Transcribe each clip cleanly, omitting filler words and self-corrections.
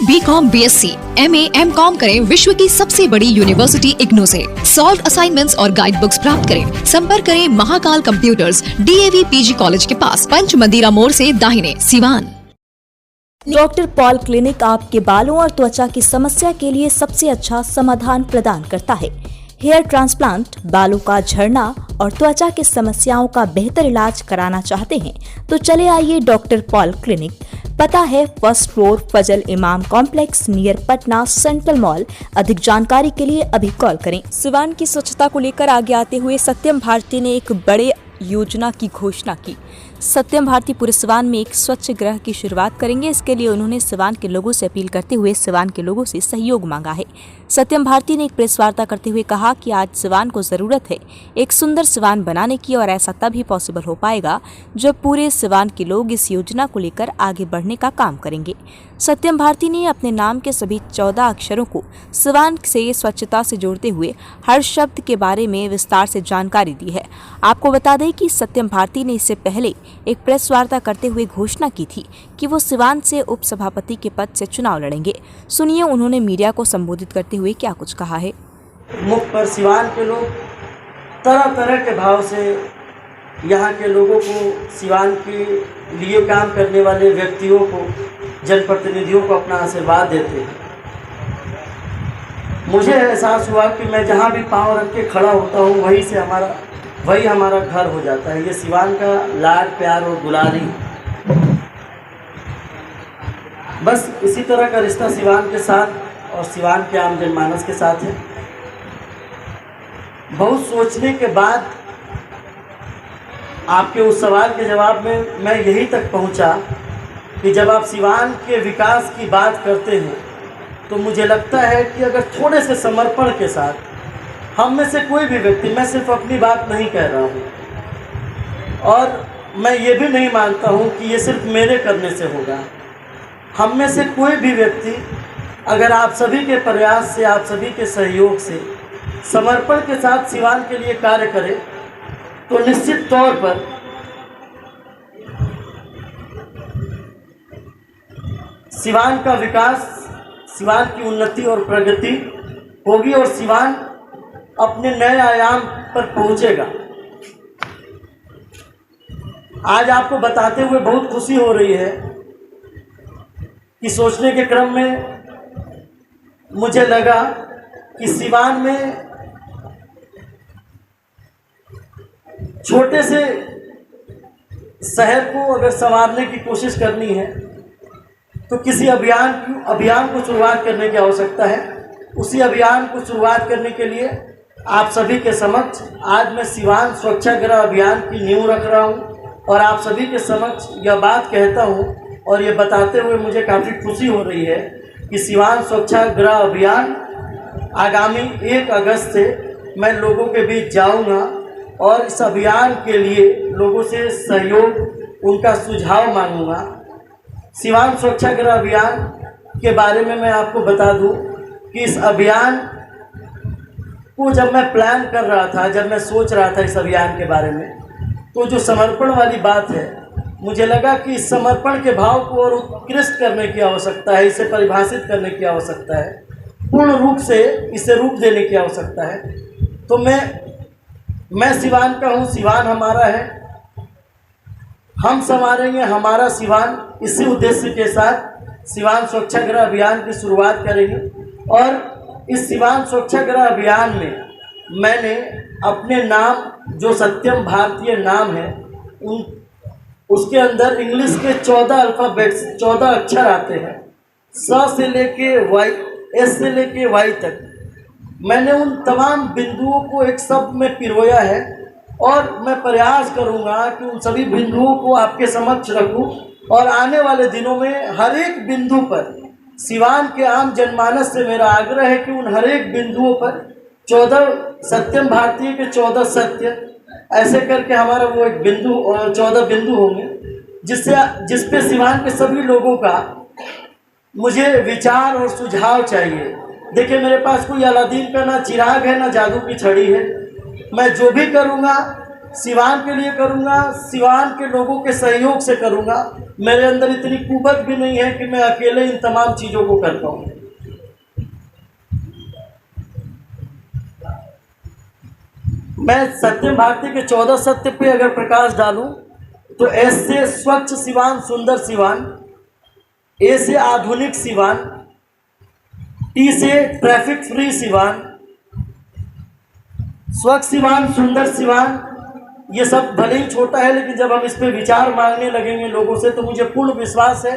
B.Com, BSc, MA, M.Com करें विश्व की सबसे बड़ी यूनिवर्सिटी इग्नू से। सॉल्व असाइनमेंट्स और गाइड बुक्स प्राप्त करें। संपर्क करें Mahakal computers, DAV PG college के पास, पंच मंदिरा मोड़ से दाहिने, सिवान। डॉक्टर पॉल क्लिनिक आपके बालों और त्वचा की समस्या के लिए सबसे अच्छा समाधान प्रदान करता है। हेयर ट्रांसप्लांट, बालों का झड़ना और त्वचा की समस्याओं का बेहतर इलाज कराना चाहते हैं तो चले आइए डॉक्टर पॉल क्लिनिक। पता है फर्स्ट फ्लोर, फजल इमाम complex, near Patna central mall. अधिक जानकारी के लिए अभी कॉल करें। सिवान की स्वच्छता को लेकर आगे आते हुए सत्यम भारती ने एक बड़े योजना की घोषणा की। सत्यम भारती पूरे सिवान में एक स्वच्छ ग्रह की शुरुआत करेंगे। इसके लिए उन्होंने सिवान के लोगों से अपील करते हुए सिवान के लोगों से सहयोग मांगा है। सत्यम भारती ने एक प्रेस वार्ता करते हुए कहा कि आज सिवान को जरूरत है एक सुंदर सिवान बनाने की, और ऐसा तभी पॉसिबल हो पाएगा जब पूरे सिवान के लोग इस योजना को लेकर आगे बढ़ने का काम करेंगे। सत्यम भारती ने अपने नाम के सभी 14 अक्षरों को सिवान से स्वच्छता से जोड़ते हुए हर शब्द के बारे में विस्तार से जानकारी दी है। आपको बता दें कि सत्यम भारती ने इससे पहले एक प्रेस वार्ता करते हुए घोषणा की थी कि वो सिवान से उपसभापति के पद से चुनाव लड़ेंगे। सुनिए उन्होंने मीडिया को संबोधित करते हुए क्या कुछ कहा है। मुख पर सिवान के लोग तरह तरह के भाव से यहाँ के लोगों को, सिवान के लिए काम करने वाले व्यक्तियों को, जनप्रतिनिधियों को अपना आशीर्वाद देते हैं। मुझे एहसास हुआ कि मैं जहाँ भी पाँव रख के खड़ा होता हूँ वही हमारा घर हो जाता है। ये सिवान का लाड प्यार और दुलारी, बस इसी तरह का रिश्ता सिवान के साथ और सिवान के आम जनमानस के साथ है। बहुत सोचने के बाद आपके उस सवाल के जवाब में मैं यही तक पहुंचा कि जब आप सिवान के विकास की बात करते हैं तो मुझे लगता है कि अगर थोड़े से समर्पण के साथ हम में से कोई भी व्यक्ति, मैं सिर्फ अपनी बात नहीं कह रहा हूँ और मैं ये भी नहीं मानता हूँ कि ये सिर्फ मेरे करने से होगा, हम में से कोई भी व्यक्ति अगर आप सभी के प्रयास से, आप सभी के सहयोग से, समर्पण के साथ सिवान के लिए कार्य करे तो निश्चित तौर पर सिवान का विकास, सिवान की उन्नति और प्रगति होगी और सिवान अपने नए आयाम पर पहुंचेगा। आज आपको बताते हुए बहुत खुशी हो रही है कि सोचने के क्रम में मुझे लगा कि सिवान में छोटे से शहर को अगर संवारने की कोशिश करनी है तो किसी अभियान को शुरुआत करने की आवश्यकता है। उसी अभियान को शुरुआत करने के लिए आप सभी के समक्ष आज मैं सिवान स्वच्छाग्रह अभियान की नींव रख रहा हूं और आप सभी के समक्ष यह बात कहता हूं और ये बताते हुए मुझे काफ़ी खुशी हो रही है कि सिवान स्वच्छाग्रह अभियान आगामी 1 अगस्त से मैं लोगों के बीच जाऊंगा और इस अभियान के लिए लोगों से सहयोग, उनका सुझाव मांगूंगा। सिवान स्वच्छाग्रह अभियान के बारे में मैं आपको बता दूं कि इस अभियान को जब मैं प्लान कर रहा था, जब मैं सोच रहा था इस अभियान के बारे में, तो जो समर्पण वाली बात है, मुझे लगा कि इस समर्पण के भाव को और उत्कृष्ट करने की आवश्यकता है, इसे परिभाषित करने की आवश्यकता है, पूर्ण रूप से इसे रूप देने की आवश्यकता है। तो मैं सिवान का हूँ, सिवान हमारा है, हम संवारेंगे हमारा सिवान। इसी उद्देश्य के साथ सिवान स्वच्छाग्रह अभियान की शुरुआत करेंगे और इस सिवान स्वच्छाग्रह अभियान में मैंने अपने नाम, जो सत्यम भारतीय नाम है, उसके अंदर इंग्लिश के 14 अल्फ़ाबेट्स, 14 अक्षर आते हैं, स से लेके वाई, एस से लेके वाई तक। मैंने उन तमाम बिंदुओं को एक शब्द में पिरोया है और मैं प्रयास करूंगा कि उन सभी बिंदुओं को आपके समक्ष रखूं और आने वाले दिनों में हर एक बिंदु पर सिवान के आम जनमानस से मेरा आग्रह है कि उन हर एक बिंदुओं पर 14 सत्यम भारतीय के 14 सत्य, ऐसे करके हमारा वो एक बिंदु और 14 बिंदु होंगे जिस पे सिवान के सभी लोगों का मुझे विचार और सुझाव चाहिए। देखिए, मेरे पास कोई अलादीन का ना चिराग है, ना जादू की छड़ी है। मैं जो भी करूँगा सिवान के लिए करूँगा, सिवान के लोगों के सहयोग से करूँगा मेरे अंदर इतनी कुवत भी नहीं है कि मैं अकेले इन तमाम चीज़ों को कर पाऊँ। मैं सत्यम भारती के 14 सत्य पे अगर प्रकाश डालूं तो एस से स्वच्छ सिवान, सुंदर सिवान, ए से आधुनिक सिवान, टी से ट्रैफिक फ्री सिवान, स्वच्छ सिवान, सुंदर सिवान, ये सब भले ही छोटा है, लेकिन जब हम इस पे विचार मांगने लगेंगे लोगों से तो मुझे पूर्ण विश्वास है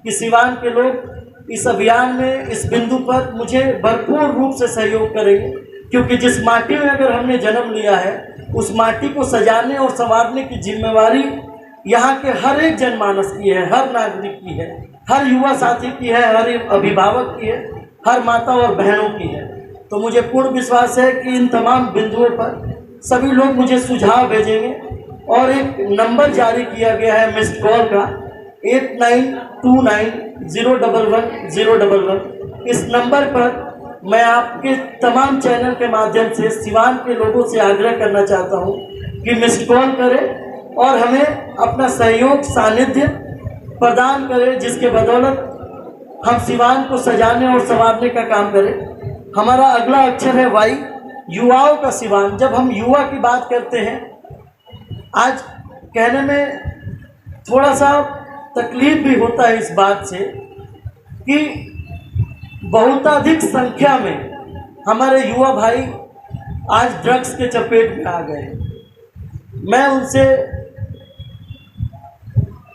कि सिवान के लोग इस अभियान में, इस बिंदु पर मुझे भरपूर रूप से सहयोग करेंगे। क्योंकि जिस माटी में अगर हमने जन्म लिया है उस माटी को सजाने और संवारने की जिम्मेवारी यहाँ के हर एक जनमानस की है, हर नागरिक की है, हर युवा साथी की है, हर अभिभावक की है, हर माता और बहनों की है। तो मुझे पूर्ण विश्वास है कि इन तमाम बिंदुओं पर सभी लोग मुझे सुझाव भेजेंगे और एक नंबर जारी किया गया है मिस्ड कॉल का 8929011011। इस नंबर पर मैं आपके तमाम चैनल के माध्यम से सिवान के लोगों से आग्रह करना चाहता हूं कि मिस्ड कॉल करें और हमें अपना सहयोग, सानिध्य प्रदान करें, जिसके बदौलत हम सिवान को सजाने और संवारने का काम करें। हमारा अगला अक्षर है वाई, युवाओं का सिवान। जब हम युवा की बात करते हैं, आज कहने में थोड़ा सा तकलीफ भी होता है इस बात से कि बहुताधिक संख्या में हमारे युवा भाई आज ड्रग्स के चपेट में आ गए। मैं उनसे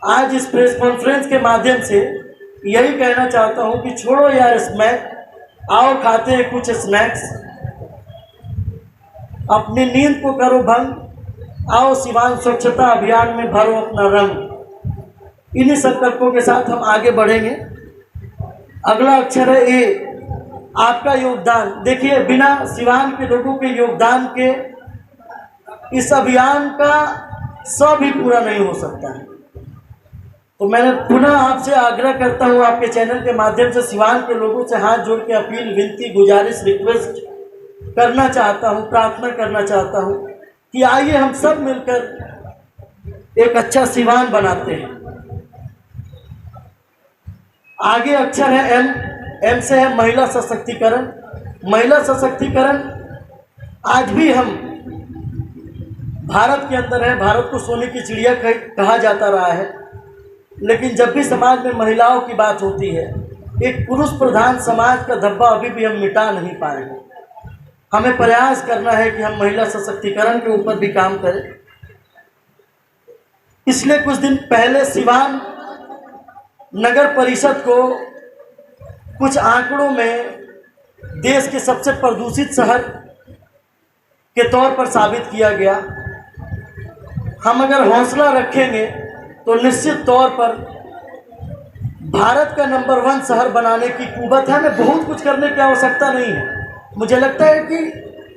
आज इस प्रेस कॉन्फ्रेंस के माध्यम से यही कहना चाहता हूं कि छोड़ो यार स्मैक, आओ खाते हैं कुछ स्नैक्स, अपनी नींद को करो भंग, आओ सिवान स्वच्छता अभियान में भरो अपना रंग। इन्हीं संकल्पों के साथ हम आगे बढ़ेंगे। अगला अक्षर है ए, आपका योगदान। देखिए, बिना सिवान के लोगों के योगदान के इस अभियान का स भी पूरा नहीं हो सकता है। तो मैं पुनः आपसे आग्रह करता हूं, आपके चैनल के माध्यम से सिवान के लोगों से हाथ जोड़ के अपील, विनती, गुजारिश, रिक्वेस्ट करना चाहता हूं, प्रार्थना करना चाहता हूं कि आइए हम सब मिलकर एक अच्छा सिवान बनाते हैं। आगे अक्षर है एम, एम से है महिला सशक्तिकरण। महिला सशक्तिकरण आज भी हम भारत के अंदर है, भारत को सोने की चिड़िया कहा जाता रहा है, लेकिन जब भी समाज में महिलाओं की बात होती है, एक पुरुष प्रधान समाज का धब्बा अभी भी हम मिटा नहीं पाएंगे। हमें प्रयास करना है कि हम महिला सशक्तिकरण के ऊपर भी काम करें। पिछले कुछ दिन पहले सिवान नगर परिषद को कुछ आंकड़ों में देश के सबसे प्रदूषित शहर के तौर पर साबित किया गया। हम अगर हौसला रखेंगे तो निश्चित तौर पर भारत का नंबर 1 शहर बनाने की कुवत है। हमें बहुत कुछ करने की आवश्यकता नहीं है। मुझे लगता है कि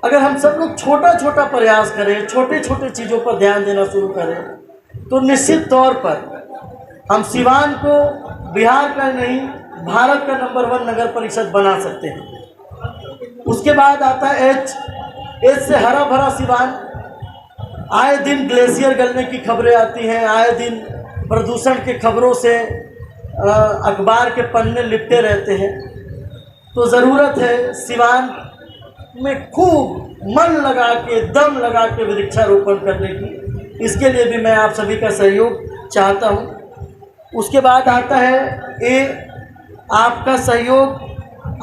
अगर हम सब लोग छोटा छोटा प्रयास करें, छोटे छोटे चीज़ों पर ध्यान देना शुरू करें, तो निश्चित तौर पर हम सिवान को बिहार का नहीं, भारत का नंबर 1 नगर परिषद बना सकते हैं। उसके बाद आता है एच, एच से हरा भरा सिवान। आए दिन ग्लेशियर गलने की खबरें आती हैं, आए दिन प्रदूषण के खबरों से अखबार के पन्ने लिपटे रहते हैं। तो ज़रूरत है सिवान में खूब मन लगा के, दम लगा के वृक्षारोपण करने की। इसके लिए भी मैं आप सभी का सहयोग चाहता हूँ। उसके बाद आता है ए, आपका सहयोग,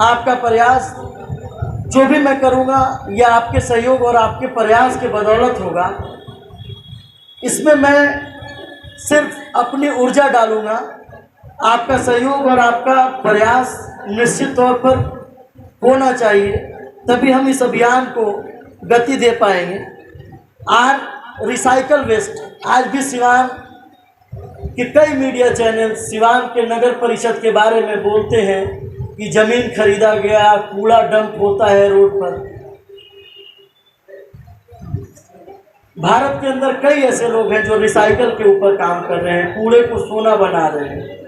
आपका प्रयास। जो भी मैं करूँगा यह आपके सहयोग और आपके प्रयास के बदौलत होगा। इसमें मैं सिर्फ अपनी ऊर्जा डालूँगा। आपका सहयोग और आपका प्रयास निश्चित तौर पर होना चाहिए, तभी हम इस अभियान को गति दे पाएंगे। R, recycle waste. आज भी सिवान कि कई मीडिया चैनल सिवान के नगर परिषद के बारे में बोलते हैं कि ज़मीन खरीदा गया, कूड़ा डंप होता है रोड पर। भारत के अंदर कई ऐसे लोग हैं जो रिसाइकल के ऊपर काम कर रहे हैं, कूड़े को सोना बना रहे हैं।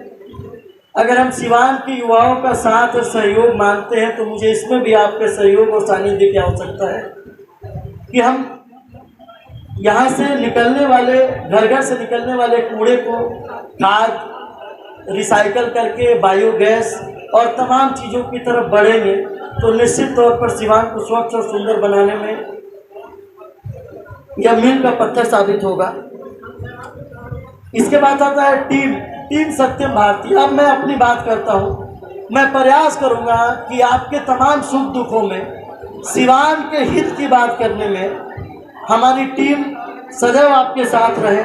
अगर हम सिवान के युवाओं का साथ और सहयोग मांगते हैं तो मुझे इसमें भी आपके सहयोग और सानिध्य की आवश्यकता है कि हम यहाँ से निकलने वाले, घर घर से निकलने वाले कूड़े को खाद, रिसाइकल करके बायोगैस और तमाम चीज़ों की तरफ बढ़ेंगे तो निश्चित तौर पर सिवान को स्वच्छ और सुंदर बनाने में यह मील का पत्थर साबित होगा। इसके बाद आता है टीम सत्यम भारती। अब मैं अपनी बात करता हूँ। मैं प्रयास करूँगा कि आपके तमाम सुख दुखों में सिवान के हित की बात करने में हमारी टीम सदैव आपके साथ रहे।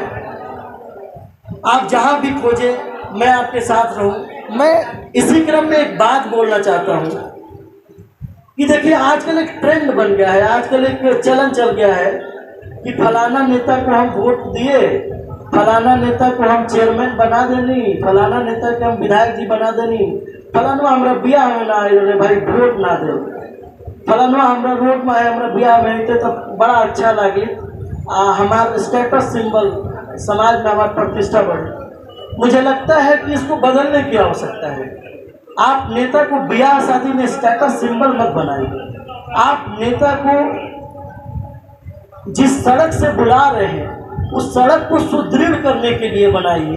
आप जहाँ भी खोजें मैं आपके साथ रहूँ। मैं इसी क्रम में एक बात बोलना चाहता हूँ कि देखिए, आजकल एक ट्रेंड बन गया है, आजकल एक चलन चल गया है कि फलाना नेता को हम वोट दिए, फलाना नेता को हम चेयरमैन बना देनी, फलाना नेता को हम विधायक जी बना देनी, फलाना हमारा ब्याह में ना आए भाई वोट ना दे, फलाना हमारा रोड में आए हमारा ब्याह में आते तो बड़ा अच्छा लगे, हमारा स्टेटस सिंबल समाज में हमारी प्रतिष्ठा बढ़े। मुझे लगता है कि इसको बदलने की आवश्यकता है। आप नेता को ब्याह शादी में स्टेटस सिंबल मत बनाइए। आप नेता को जिस सड़क से बुला रहे हैं उस सड़क को सुदृढ़ करने के लिए बनाइए,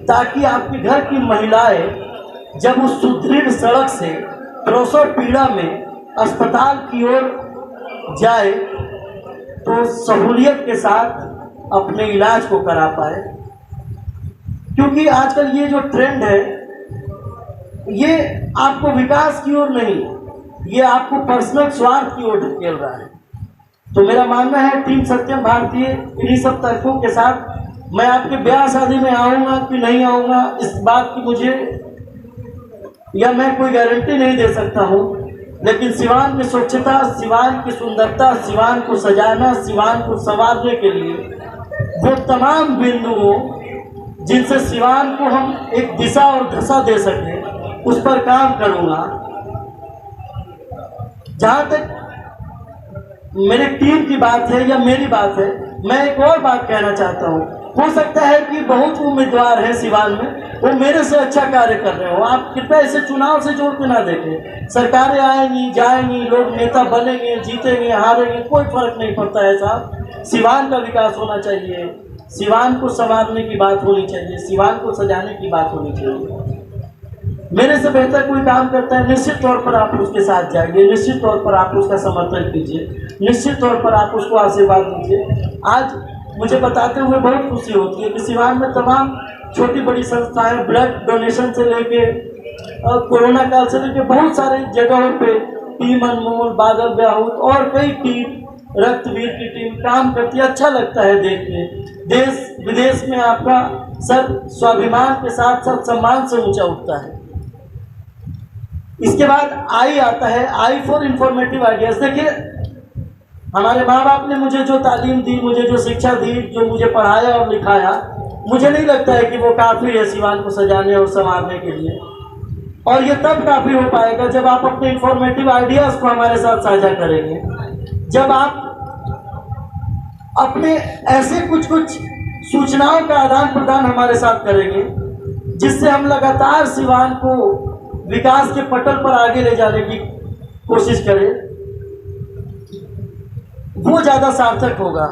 ताकि आपके घर की महिलाएं जब उस सुदृढ़ सड़क से प्रसव पीड़ा में अस्पताल की ओर जाए तो सहूलियत के साथ अपने इलाज को करा पाए। क्योंकि आजकल ये जो ट्रेंड है ये आपको विकास की ओर नहीं, ये आपको पर्सनल स्वार्थ की ओर ढकेल रहा है। तो मेरा मानना है टीम सत्यम भारतीय इन्हीं सब तर्कों के साथ मैं आपके ब्याह शादी में आऊँगा कि नहीं आऊँगा इस बात की मुझे या मैं कोई गारंटी नहीं दे सकता हूँ, लेकिन सिवान की स्वच्छता, सिवान की सुंदरता, सिवान को सजाना, सिवान को संवारने के लिए वो तमाम बिंदुओं जिनसे सिवान को हम एक दिशा और दशा दे सकें उस पर काम करूँगा। जहाँ तक मेरी टीम की बात है या मेरी बात है, मैं एक और बात कहना चाहता हूँ। हो सकता है कि बहुत उम्मीदवार हैं सिवान में, वो मेरे से अच्छा कार्य कर रहे हो। आप कृपया इसे चुनाव से जोड़ के ना देखें। सरकारें आएंगी जाएंगी, लोग नेता बनेंगे, जीतेंगे, हारेंगे, कोई फर्क नहीं पड़ता है साहब। सिवान का विकास होना चाहिए, सिवान को संवारने की बात होनी चाहिए, सिवान को सजाने की बात होनी चाहिए। मेरे से बेहतर कोई काम करता है, निश्चित तौर पर आप उसके साथ जाइए, निश्चित तौर पर आप उसका समर्थन कीजिए, निश्चित तौर पर आप उसको आशीर्वाद दीजिए। आज मुझे बताते हुए बहुत खुशी होती है कि सिवान में तमाम छोटी बड़ी संस्थाएं ब्लड डोनेशन से लेके और कोरोना काल से लेके बहुत सारे जगहों पे टीम अनमोल, बादल ब्याहूत और कई टीम रक्तवीर की टीम काम करती है। अच्छा लगता है देख के। देश विदेश में आपका सर स्वाभिमान के साथ साथ सम्मान से ऊंचा उठता है। इसके बाद आई आता है, आई फॉर इंफॉर्मेटिव आइडियाज। देखिए, हमारे माँ बाप ने मुझे जो तालीम दी, मुझे जो शिक्षा दी, जो मुझे पढ़ाया और लिखाया, मुझे नहीं लगता है कि वो काफ़ी है सिवान को सजाने और संवारने के लिए। और ये तब काफ़ी हो पाएगा जब आप अपने इंफॉर्मेटिव आइडियाज़ को हमारे साथ साझा करेंगे, जब आप अपने ऐसे कुछ सूचनाओं का आदान प्रदान हमारे साथ करेंगे जिससे हम लगातार सिवान को विकास के पटल पर आगे ले जाने की कोशिश करें, वो ज़्यादा सार्थक होगा।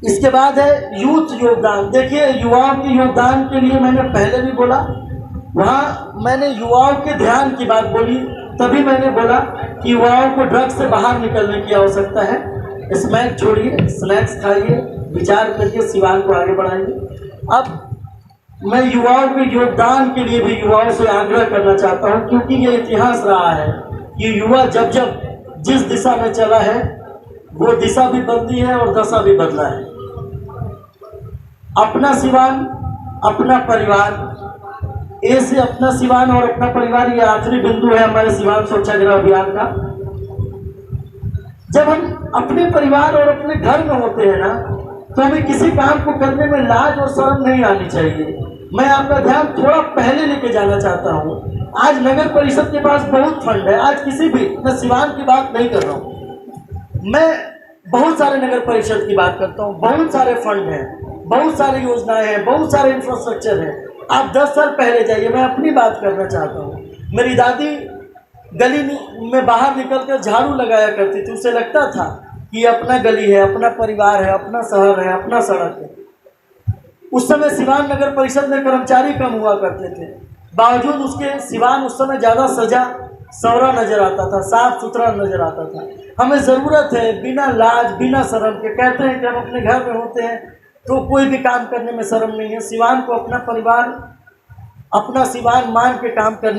इसके बाद है यूथ योगदान। देखिए, युवाओं के योगदान के लिए मैंने पहले भी बोला, वहाँ मैंने युवाओं के ध्यान की बात बोली, तभी मैंने बोला कि युवाओं को ड्रग्स से बाहर निकलने की आवश्यकता है। स्मैक छोड़िए, स्नैक्स खाइए, विचार करिए, सिवान को आगे बढ़ाइए। अब मैं युवाओं के योगदान के लिए भी युवाओं से आग्रह करना चाहता हूं, क्योंकि ये इतिहास रहा है कि युवा जब जब जिस दिशा में चला है वो दिशा भी बदली है और दशा भी बदला है। अपना सिवान, अपना परिवार, ए से अपना सिवान और अपना परिवार, ये आखिरी बिंदु है हमारे सिवान स्वच्छाग्रह अभियान का। जब हम अपने परिवार और अपने घर में होते हैं ना, तो हमें किसी काम को करने में लाज और शर्म नहीं आनी चाहिए। मैं आपका ध्यान थोड़ा पहले लेके जाना चाहता हूँ। आज नगर परिषद के पास बहुत फंड है। आज किसी भी, मैं सिवान की बात नहीं कर रहा हूँ, मैं बहुत सारे नगर परिषद की बात करता हूँ। बहुत सारे फंड हैं, बहुत सारी योजनाएं हैं, बहुत सारे इंफ्रास्ट्रक्चर हैं। आप 10 साल पहले जाइए। मैं अपनी बात करना चाहता हूँ। मेरी दादी गली में बाहर निकल कर झाड़ू लगाया करती थी। उसे लगता था कि अपना गली है, अपना परिवार है, अपना शहर है, अपना सड़क है। उस समय सिवान नगर परिषद में कर्मचारी कम हुआ करते थे, बावजूद उसके सिवान उस समय ज़्यादा सजा सवरा नज़र आता था, साफ सुथरा नज़र आता था। हमें ज़रूरत है बिना लाज बिना शर्म के, कहते हैं कि हम अपने घर में होते हैं तो कोई भी काम करने में शर्म नहीं है। सिवान को अपना परिवार, अपना सिवान मान के काम करने